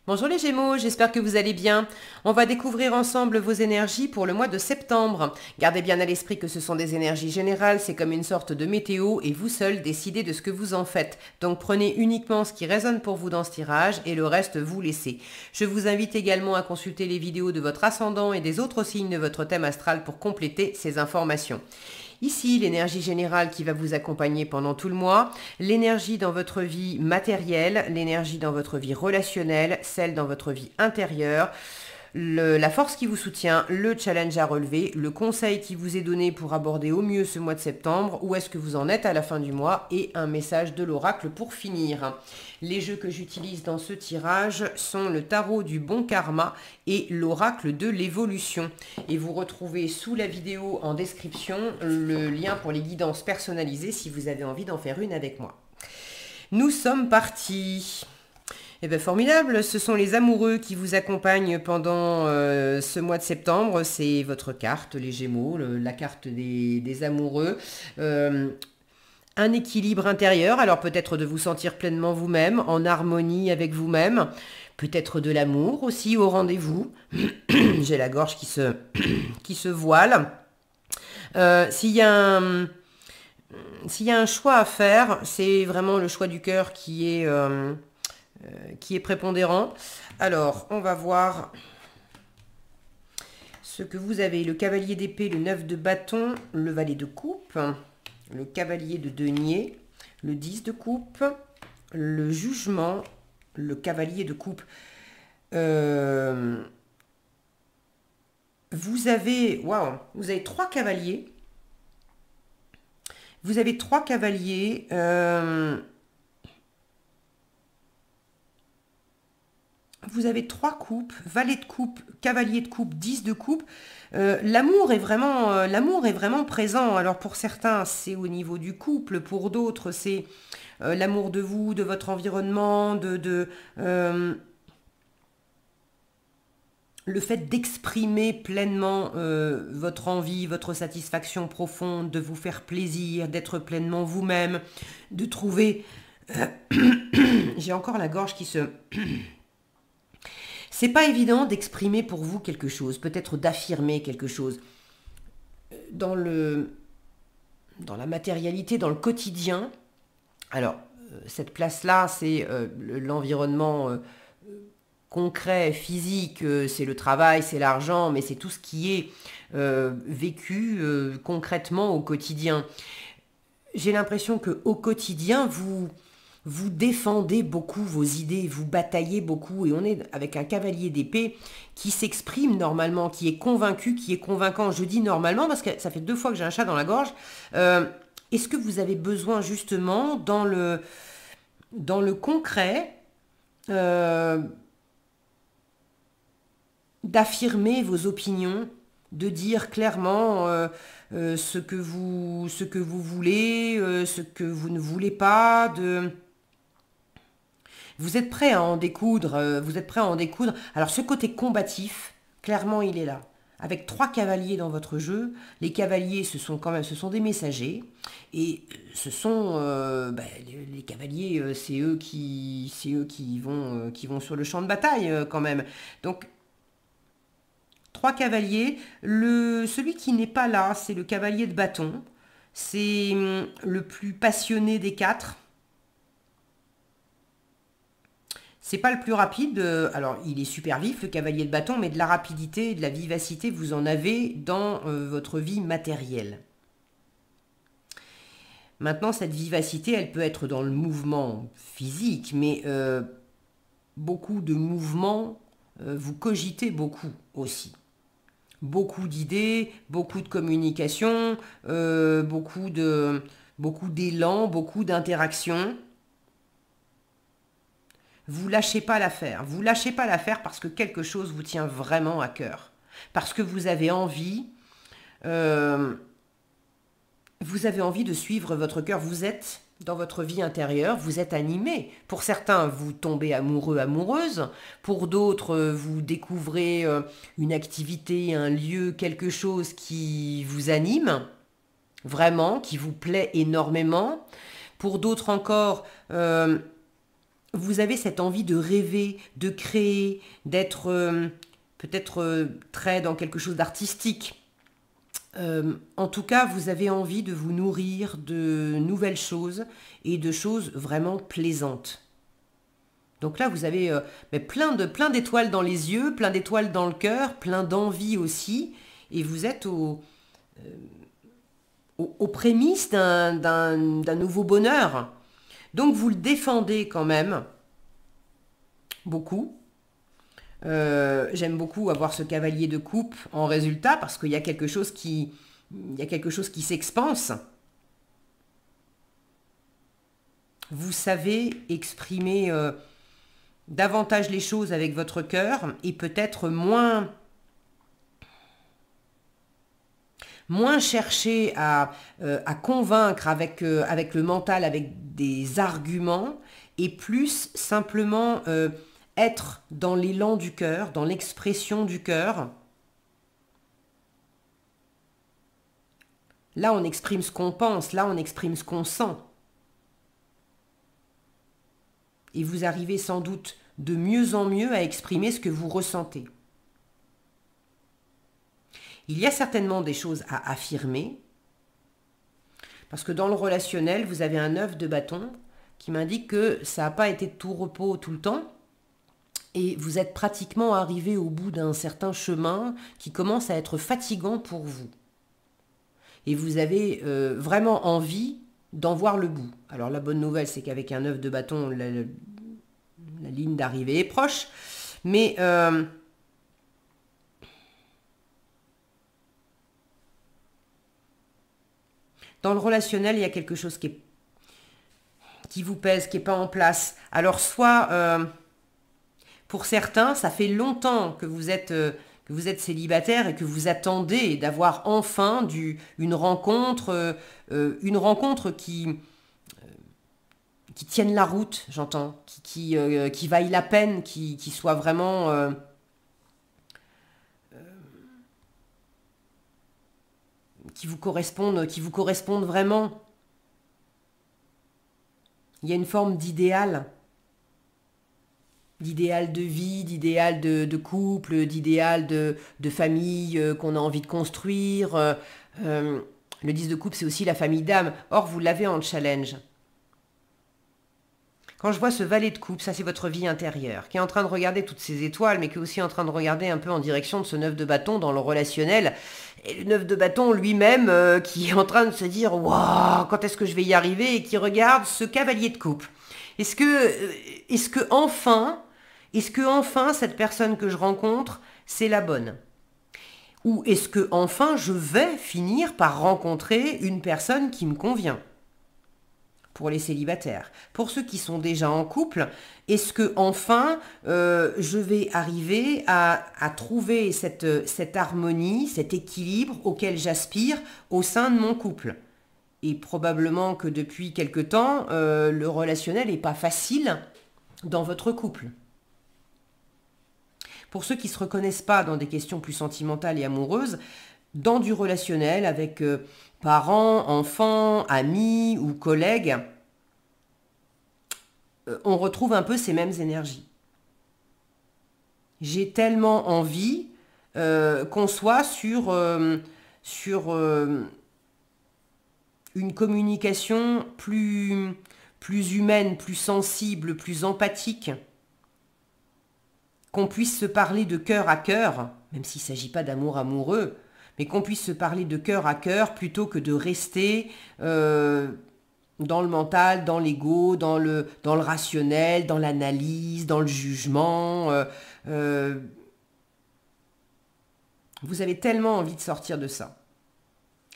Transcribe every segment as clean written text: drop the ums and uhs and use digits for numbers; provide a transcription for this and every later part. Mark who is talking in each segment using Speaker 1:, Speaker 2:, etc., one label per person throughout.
Speaker 1: Bonjour les Gémeaux, j'espère que vous allez bien. On va découvrir ensemble vos énergies pour le mois de septembre. Gardez bien à l'esprit que ce sont des énergies générales, c'est comme une sorte de météo et vous seul décidez de ce que vous en faites. Donc prenez uniquement ce qui résonne pour vous dans ce tirage et le reste vous laissez. Je vous invite également à consulter les vidéos de votre ascendant et des autres signes de votre thème astral pour compléter ces informations. Ici, l'énergie générale qui va vous accompagner pendant tout le mois, l'énergie dans votre vie matérielle, l'énergie dans votre vie relationnelle, celle dans votre vie intérieure, la force qui vous soutient, le challenge à relever, le conseil qui vous est donné pour aborder au mieux ce mois de septembre, où est-ce que vous en êtes à la fin du mois et un message de l'oracle pour finir. Les jeux que j'utilise dans ce tirage sont le tarot du bon karma et l'oracle de l'évolution. Et vous retrouvez sous la vidéo en description le lien pour les guidances personnalisées si vous avez envie d'en faire une avec moi. Nous sommes partis. Eh bien, formidable, ce sont les amoureux qui vous accompagnent pendant ce mois de septembre. C'est votre carte, les Gémeaux, la carte des amoureux. Un équilibre intérieur, alors peut-être de vous sentir pleinement vous-même, en harmonie avec vous-même. Peut-être de l'amour aussi au rendez-vous. J'ai la gorge qui se voile. S'il y a un choix à faire, c'est vraiment le choix du cœur qui est prépondérant. Alors, on va voir ce que vous avez. Le cavalier d'épée, le 9 de bâton, le valet de coupe, le cavalier de denier, le 10 de coupe, le jugement, le cavalier de coupe. Vous avez trois cavaliers. Vous avez trois cavaliers. Vous avez trois coupes, valet de coupe, cavalier de coupe, 10 de coupe. L'amour est vraiment présent. Alors pour certains, c'est au niveau du couple. Pour d'autres, c'est l'amour de vous, de votre environnement, le fait d'exprimer pleinement votre envie, votre satisfaction profonde, de vous faire plaisir, d'être pleinement vous-même, de trouver... J'ai encore la gorge qui se... C'est pas évident d'exprimer pour vous quelque chose, peut-être d'affirmer quelque chose. Dans la matérialité, dans le quotidien, alors cette place-là, c'est l'environnement concret, physique, c'est le travail, c'est l'argent, mais c'est tout ce qui est vécu concrètement au quotidien. J'ai l'impression qu'au quotidien, vous défendez beaucoup vos idées, vous bataillez beaucoup, et on est avec un cavalier d'épée qui s'exprime normalement, qui est convaincu, qui est convaincant. Je dis normalement parce que ça fait 2 fois que j'ai un chat dans la gorge. Est-ce que vous avez besoin justement dans le concret d'affirmer vos opinions, de dire clairement ce que vous voulez, ce que vous ne voulez pas, Vous êtes prêt à en découdre, Alors ce côté combatif, clairement il est là. Avec 3 cavaliers dans votre jeu, les cavaliers ce sont des messagers, et ce sont les cavaliers, c'est eux qui vont sur le champ de bataille quand même. Donc 3 cavaliers, celui qui n'est pas là, c'est le cavalier de bâton. C'est le plus passionné des 4. C'est pas le plus rapide, alors il est super vif le cavalier de bâton, mais de la rapidité et de la vivacité, vous en avez dans votre vie matérielle. Maintenant, cette vivacité, elle peut être dans le mouvement physique, mais beaucoup de mouvements, vous cogitez beaucoup aussi. Beaucoup d'idées, beaucoup de communication, beaucoup d'élan, beaucoup d'interactions. Vous lâchez pas l'affaire. Vous lâchez pas l'affaire parce que quelque chose vous tient vraiment à cœur. Parce que vous avez envie de suivre votre cœur. Vous êtes dans votre vie intérieure, vous êtes animé. Pour certains, vous tombez amoureux, amoureuse. Pour d'autres, vous découvrez une activité, un lieu, quelque chose qui vous anime, vraiment, qui vous plaît énormément. Pour d'autres encore, vous avez cette envie de rêver, de créer, d'être peut-être très dans quelque chose d'artistique. En tout cas, vous avez envie de vous nourrir de nouvelles choses et de choses vraiment plaisantes. Donc là, vous avez plein d'étoiles dans les yeux, plein d'étoiles dans le cœur, plein d'envie aussi, et vous êtes aux prémices d'un nouveau bonheur. Donc vous le défendez quand même beaucoup. J'aime beaucoup avoir ce cavalier de coupe en résultat parce qu'il y a quelque chose qui s'expanse. Vous savez exprimer davantage les choses avec votre cœur et peut-être moins chercher à convaincre avec le mental, avec des arguments, et plus simplement être dans l'élan du cœur, dans l'expression du cœur. Là, on exprime ce qu'on pense, là, on exprime ce qu'on sent. Et vous arrivez sans doute de mieux en mieux à exprimer ce que vous ressentez. Il y a certainement des choses à affirmer, parce que dans le relationnel, vous avez un 9 de bâton qui m'indique que ça n'a pas été de tout repos tout le temps, et vous êtes pratiquement arrivé au bout d'un certain chemin qui commence à être fatigant pour vous. Et vous avez vraiment envie d'en voir le bout. Alors la bonne nouvelle, c'est qu'avec un 9 de bâton, la ligne d'arrivée est proche, mais dans le relationnel, il y a quelque chose qui vous pèse, qui n'est pas en place. Alors soit, pour certains, ça fait longtemps que vous êtes célibataire et que vous attendez d'avoir enfin une rencontre qui tienne la route, j'entends, qui vaille la peine, qui soit vraiment qui vous correspondent vraiment. Il y a une forme d'idéal de vie, d'idéal de couple, d'idéal de famille qu'on a envie de construire. Le 10 de coupe, c'est aussi la famille d'âme. Or, vous l'avez en challenge. Quand je vois ce valet de coupe, ça c'est votre vie intérieure, qui est en train de regarder toutes ces étoiles, mais qui est aussi en train de regarder un peu en direction de ce 9 de bâton dans le relationnel. Et le 9 de bâton lui-même, qui est en train de se dire « Waouh, quand est-ce que je vais y arriver ?» et qui regarde ce cavalier de coupe. Est-ce que enfin, cette personne que je rencontre, c'est la bonne? Ou est-ce que enfin, je vais finir par rencontrer une personne qui me convient? Pour les célibataires. Pour ceux qui sont déjà en couple, est-ce que enfin je vais arriver à trouver cette harmonie, cet équilibre auquel j'aspire au sein de mon couple? Et probablement que depuis quelque temps, le relationnel n'est pas facile dans votre couple. Pour ceux qui ne se reconnaissent pas dans des questions plus sentimentales et amoureuses, dans du relationnel avec parents, enfants, amis ou collègues, on retrouve un peu ces mêmes énergies. J'ai tellement envie qu'on soit sur une communication plus humaine, plus sensible, plus empathique, qu'on puisse se parler de cœur à cœur, même s'il ne s'agit pas d'amour amoureux, mais qu'on puisse se parler de cœur à cœur plutôt que de rester dans le mental, dans l'ego, dans le rationnel, dans l'analyse, dans le jugement. Vous avez tellement envie de sortir de ça.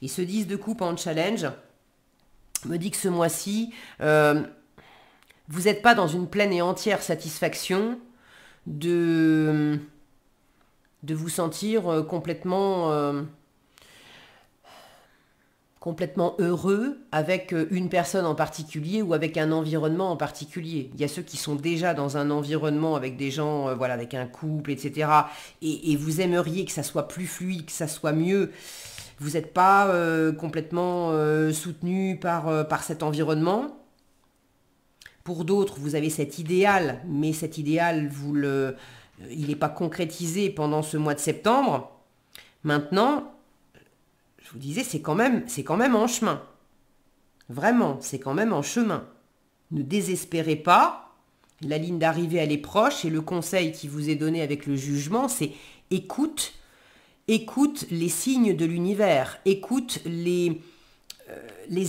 Speaker 1: Et ce 10 de coupe en challenge me dit que ce mois-ci, vous n'êtes pas dans une pleine et entière satisfaction de vous sentir complètement heureux avec une personne en particulier ou avec un environnement en particulier. Il y a ceux qui sont déjà dans un environnement avec des gens, avec un couple, etc. Et vous aimeriez que ça soit plus fluide, que ça soit mieux. Vous n'êtes pas complètement soutenu par cet environnement. Pour d'autres, vous avez cet idéal, mais cet idéal, il n'est pas concrétisé pendant ce mois de septembre. Maintenant, je vous disais, c'est quand même en chemin. Vraiment, c'est quand même en chemin. Ne désespérez pas. La ligne d'arrivée, elle est proche. Et le conseil qui vous est donné avec le jugement, c'est écoute les signes de l'univers. Écoute les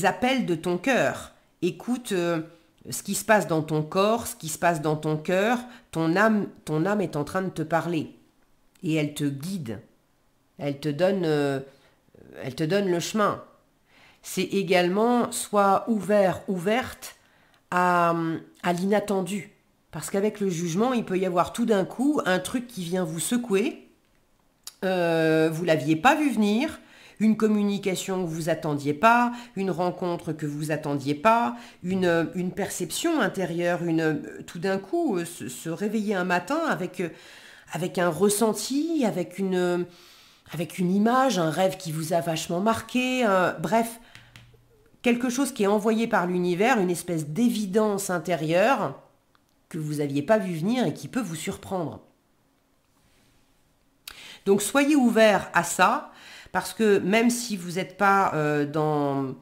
Speaker 1: appels de ton cœur. Écoute ce qui se passe dans ton corps, ce qui se passe dans ton cœur. Ton âme est en train de te parler. Et elle te guide. Elle te donne le chemin. C'est également soit ouverte à l'inattendu. Parce qu'avec le jugement, il peut y avoir tout d'un coup un truc qui vient vous secouer. Vous ne l'aviez pas vu venir. Une communication que vous attendiez pas, une rencontre que vous attendiez pas, une perception intérieure, tout d'un coup se réveiller un matin avec un ressenti, avec une image, un rêve qui vous a vachement marqué, bref, quelque chose qui est envoyé par l'univers, une espèce d'évidence intérieure que vous n'aviez pas vu venir et qui peut vous surprendre. Donc soyez ouverts à ça, parce que même si vous n'êtes pas dans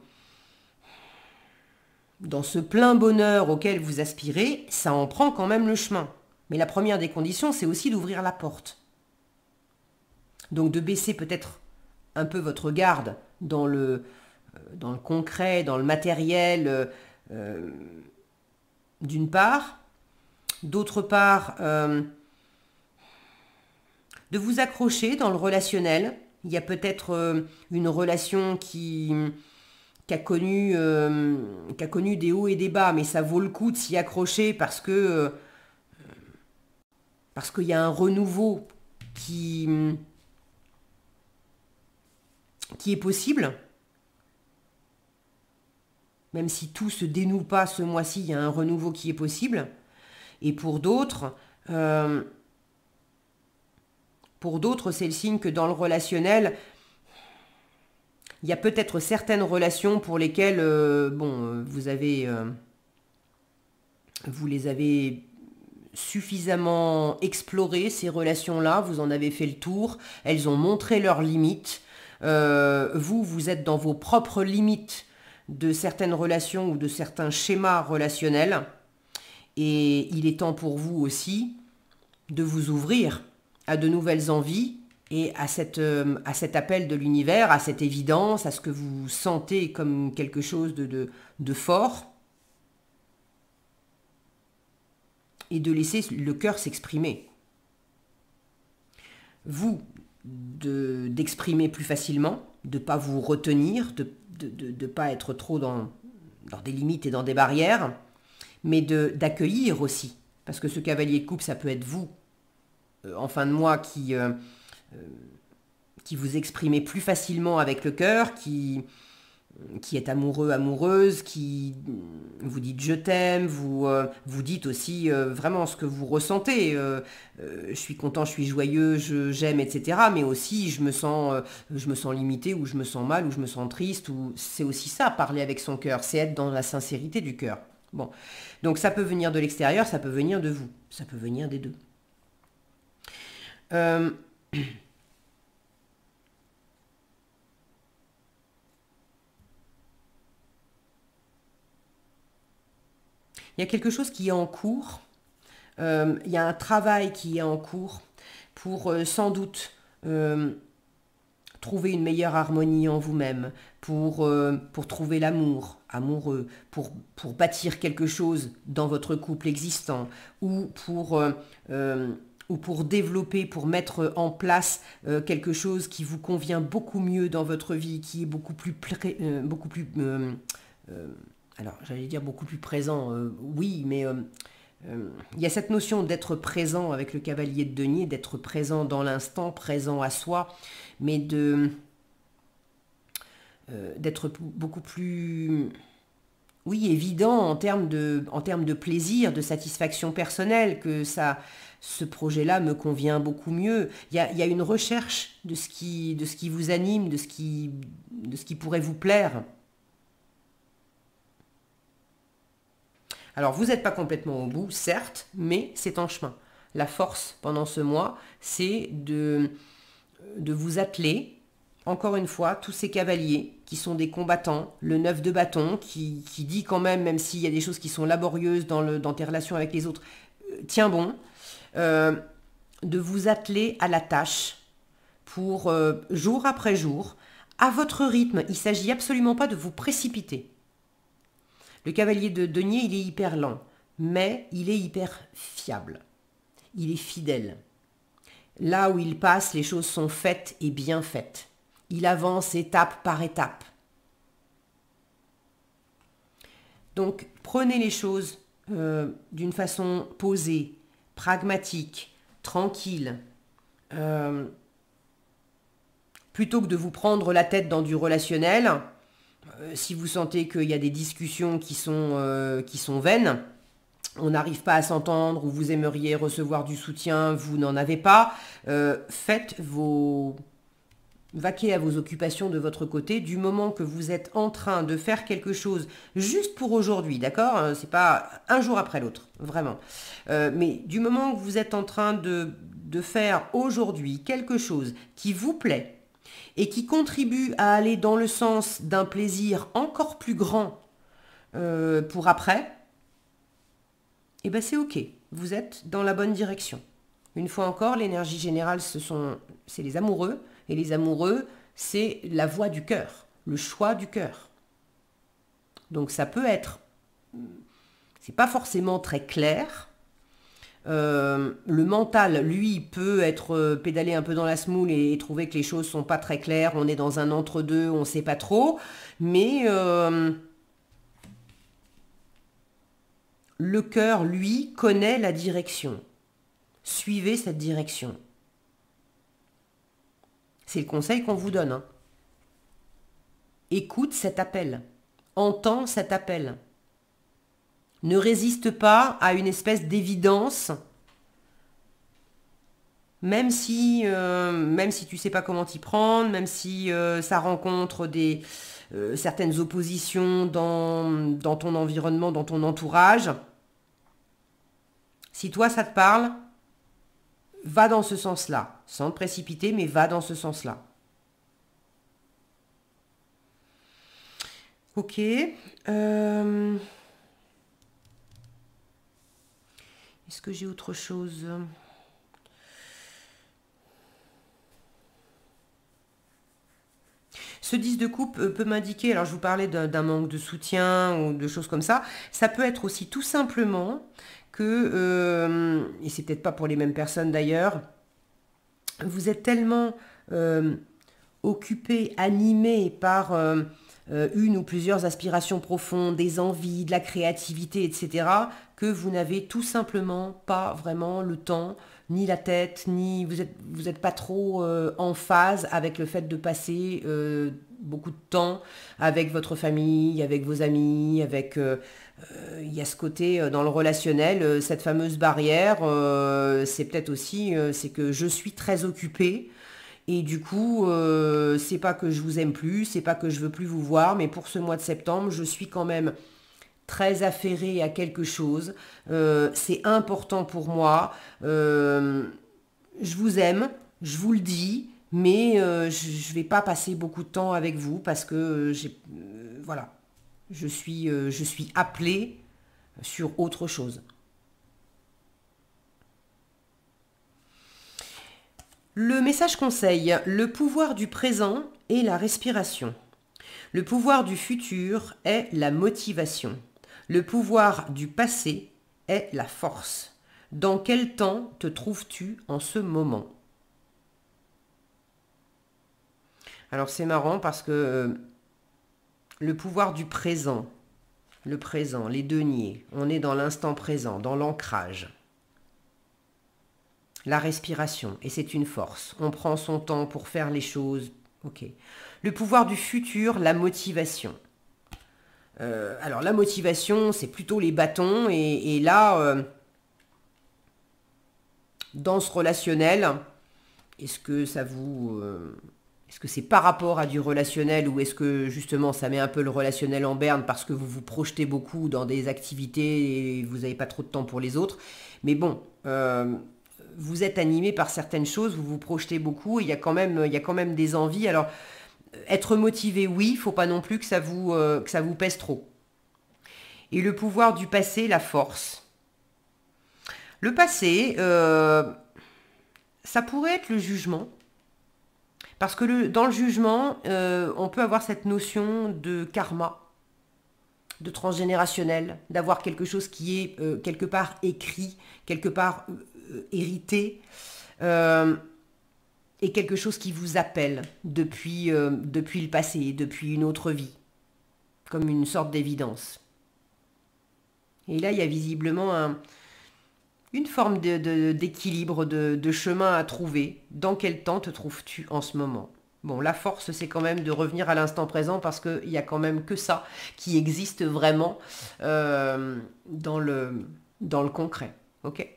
Speaker 1: ce plein bonheur auquel vous aspirez, ça en prend quand même le chemin. Mais la première des conditions, c'est aussi d'ouvrir la porte. Donc de baisser peut-être un peu votre garde dans le concret, dans le matériel, d'une part. D'autre part, de vous accrocher dans le relationnel. Il y a peut-être une relation qui a connu des hauts et des bas, mais ça vaut le coup de s'y accrocher parce qu'il y a un renouveau qui est possible. Même si tout se dénoue pas ce mois-ci, il y a un renouveau qui est possible. Et pour d'autres, c'est le signe que dans le relationnel, il y a peut-être certaines relations pour lesquelles, vous les avez suffisamment explorées, ces relations-là, vous en avez fait le tour, elles ont montré leurs limites. Vous êtes dans vos propres limites de certaines relations ou de certains schémas relationnels. Et il est temps pour vous aussi de vous ouvrir à de nouvelles envies et à cet appel de l'univers, à cette évidence, à ce que vous sentez comme quelque chose de fort, et de laisser le cœur s'exprimer. Vous, d'exprimer plus facilement, de ne pas vous retenir, de ne pas être trop dans des limites et dans des barrières, mais d'accueillir aussi. Parce que ce cavalier de coupe, ça peut être vous, en fin de mois, qui vous exprimez plus facilement avec le cœur, qui est amoureux, amoureuse, qui vous dites je t'aime, vous dites aussi vraiment ce que vous ressentez. Je suis content, je suis joyeux, j'aime, etc. Mais aussi je me sens limité, ou je me sens mal, ou je me sens triste. C'est aussi ça, parler avec son cœur, c'est être dans la sincérité du cœur. Bon, donc ça peut venir de l'extérieur, ça peut venir de vous, ça peut venir des deux. Il y a quelque chose qui est en cours, il y a un travail qui est en cours pour sans doute trouver une meilleure harmonie en vous-même, pour trouver l'amour, amoureux, pour bâtir quelque chose dans votre couple existant, ou pour développer, pour mettre en place quelque chose qui vous convient beaucoup mieux dans votre vie, qui est beaucoup plus alors j'allais dire beaucoup plus présent, oui, mais il y a cette notion d'être présent avec le cavalier de denier, d'être présent dans l'instant, présent à soi, mais d'être beaucoup plus, oui, évident en termes de plaisir, de satisfaction personnelle, que ce projet-là me convient beaucoup mieux. Il y a une recherche de ce qui vous anime, de ce qui pourrait vous plaire. Alors, vous n'êtes pas complètement au bout, certes, mais c'est en chemin. La force pendant ce mois, c'est de vous atteler, encore une fois, tous ces cavaliers qui sont des combattants, le 9 de bâton qui dit quand même s'il y a des choses qui sont laborieuses dans tes relations avec les autres, tiens bon, de vous atteler à la tâche pour jour après jour, à votre rythme. Il ne s'agit absolument pas de vous précipiter. Le cavalier de denier, il est hyper lent, mais il est hyper fiable. Il est fidèle. Là où il passe, les choses sont faites et bien faites. Il avance étape par étape. Donc, prenez les choses d'une façon posée, pragmatique, tranquille, plutôt que de vous prendre la tête dans du relationnel. Si vous sentez qu'il y a des discussions qui sont vaines, on n'arrive pas à s'entendre ou vous aimeriez recevoir du soutien, vous n'en avez pas, vaquez à vos occupations de votre côté du moment que vous êtes en train de faire quelque chose juste pour aujourd'hui, d'accord? C'est pas un jour après l'autre, vraiment. Mais du moment que vous êtes en train de faire aujourd'hui quelque chose qui vous plaît et qui contribue à aller dans le sens d'un plaisir encore plus grand pour après, eh ben c'est ok, vous êtes dans la bonne direction. Une fois encore, l'énergie générale, c'est les amoureux, et les amoureux, c'est la voix du cœur, le choix du cœur. Donc ça peut être, c'est pas forcément très clair. Le mental, lui, peut être pédalé un peu dans la semoule et trouver que les choses sont pas très claires. On est dans un entre-deux, on sait pas trop. Mais le cœur, lui, connaît la direction. Suivez cette direction. C'est le conseil qu'on vous donne. Hein. Écoute cet appel. Entends cet appel. Ne résiste pas à une espèce d'évidence, même si tu ne sais pas comment t'y prendre, même si ça rencontre certaines oppositions dans ton environnement, dans ton entourage. Si toi ça te parle, va dans ce sens-là, sans te précipiter, mais va dans ce sens-là. Ok. Est-ce que j'ai autre chose ? Ce 10 de coupe peut m'indiquer, alors je vous parlais d'un manque de soutien ou de choses comme ça peut être aussi tout simplement que, et c'est peut-être pas pour les mêmes personnes d'ailleurs, vous êtes tellement occupé, animé par une ou plusieurs aspirations profondes, des envies, de la créativité, etc., que vous n'avez tout simplement pas vraiment le temps, ni la tête, ni vous êtes pas trop en phase avec le fait de passer beaucoup de temps avec votre famille, avec vos amis, il y a ce côté dans le relationnel, cette fameuse barrière, c'est peut-être aussi, c'est que je suis très occupée. Et du coup, c'est pas que je vous aime plus, c'est pas que je veux plus vous voir, mais pour ce mois de septembre, je suis quand même très affairée à quelque chose. C'est important pour moi. Je vous aime, je vous le dis, mais je vais pas passer beaucoup de temps avec vous parce que voilà, je suis appelée sur autre chose. Le message conseil, le pouvoir du présent est la respiration. Le pouvoir du futur est la motivation. Le pouvoir du passé est la force. Dans quel temps te trouves-tu en ce moment ? Alors c'est marrant parce que le pouvoir du présent, le présent, les deniers, on est dans l'instant présent, dans l'ancrage. La respiration, et c'est une force. On prend son temps pour faire les choses. Ok. Le pouvoir du futur, la motivation. Alors la motivation, c'est plutôt les bâtons. Et là, dans ce relationnel, est-ce que Est-ce que c'est par rapport à du relationnel ou est-ce que justement ça met un peu le relationnel en berne parce que vous vous projetez beaucoup dans des activités et vous n'avez pas trop de temps pour les autres. Mais bon, vous êtes animé par certaines choses, vous vous projetez beaucoup, et il y a quand même des envies. Alors, être motivé, oui, il ne faut pas non plus que ça vous pèse trop. Et le pouvoir du passé, la force. Le passé, ça pourrait être le jugement. Parce que dans le jugement, on peut avoir cette notion de karma, de transgénérationnel, d'avoir quelque chose qui est quelque part écrit, quelque part hérité, et quelque chose qui vous appelle depuis le passé, depuis une autre vie, comme une sorte d'évidence. Et là, il y a visiblement une forme d'équilibre, de chemin à trouver. Dans quel temps te trouves-tu en ce moment? Bon, la force, c'est quand même de revenir à l'instant présent parce qu'il n'y a quand même que ça qui existe vraiment dans le concret. Ok ?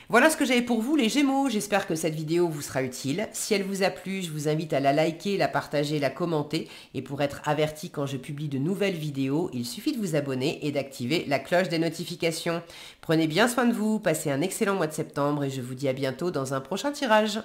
Speaker 1: Voilà ce que j'avais pour vous les Gémeaux, j'espère que cette vidéo vous sera utile. Si elle vous a plu, je vous invite à la liker, la partager, la commenter. Et pour être averti quand je publie de nouvelles vidéos, il suffit de vous abonner et d'activer la cloche des notifications. Prenez bien soin de vous, passez un excellent mois de septembre et je vous dis à bientôt dans un prochain tirage.